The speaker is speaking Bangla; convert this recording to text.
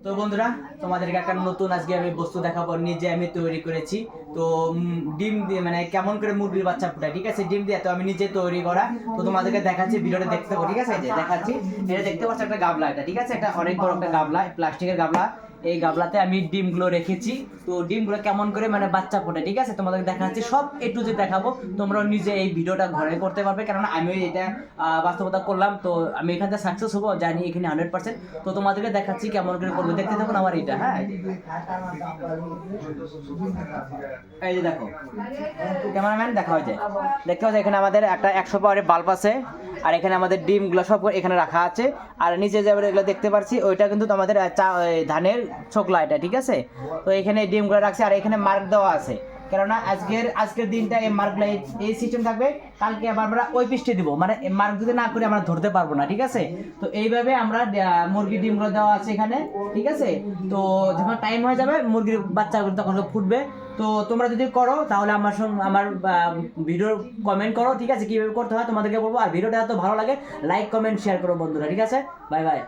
তো বন্ধুরা তোমাদেরকে একটা নতুন আজকে আমি বস্তু দেখাবো, নিজে আমি তৈরি করেছি। তো ডিম দিয়ে মানে কেমন করে মুরগির বাচ্চা ফুটায়, ঠিক আছে, ডিম দিয়ে তো আমি নিজে তৈরি করা। তো তোমাদেরকে দেখাচ্ছি, ভিডিওটা দেখতে পাবো, ঠিক আছে। এই যে দেখাচ্ছি, এটা দেখতে পাচ্ছ একটা গাবলা, এটা ঠিক আছে, একটা অনেক বড় একটা গাবলা, প্লাস্টিকের গাবলা। এই গাবলাতে আমি ডিমগুলো রেখেছি। তো ডিমগুলো কেমন করে মানে বাচ্চা ফোটে, ঠিক আছে, তোমাদেরকে দেখাচ্ছি, সব এ টু জেড দেখাবো। তোমরা নিজে এই ভিডিওটা ঘরে করতে পারবে, কেননা আমি এটা বাস্তবতা করলাম। তো আমি এখান থেকে সাকসেস হবো জানি এখানে 100%। তো তোমাদেরকে দেখাচ্ছি কেমন করে করবো, দেখতে থাকুন আমার এটা। হ্যাঁ, এই যে দেখো, ক্যামেরাম্যান দেখা হয়ে যায়, দেখতে পাচ্ছ এখানে আমাদের একটা 100 পাওয়ারের বাল্ব আছে, আর এখানে আমাদের ডিমগুলো সব এখানে রাখা আছে। আর নিচে যে এগুলো দেখতে পাচ্ছি ওইটা কিন্তু আমাদের ধানের ছোকলা, এটা ঠিক আছে। তো এখানে ডিমগুলো রাখছে, আর এখানে মার্ক দেওয়া আছে, কেননা আজকের দিনটা এই মার্কগুলো এই সিস্টেম থাকবে, কালকে আবার আমরা ওই পৃষ্ঠে দিব, মানে মার্ক যদি না করে আমরা ধরতে পারবো না, ঠিক আছে। তো এইভাবে আমরা মুরগির ডিমগুলো দেওয়া আছে এখানে, ঠিক আছে। তো যখন টাইম হয়ে যাবে মুরগির বাচ্চাগুলো তখন ফুটবে। তো তোমরা যদি করো তাহলে আমার ভিডিও কমেন্ট করো, ঠিক আছে, কিভাবে করতে হয় তোমাদেরকে বলবো। আর ভিডিওটা এত ভালো লাগে লাইক কমেন্ট শেয়ার করো বন্ধুরা, ঠিক আছে। Bye bye.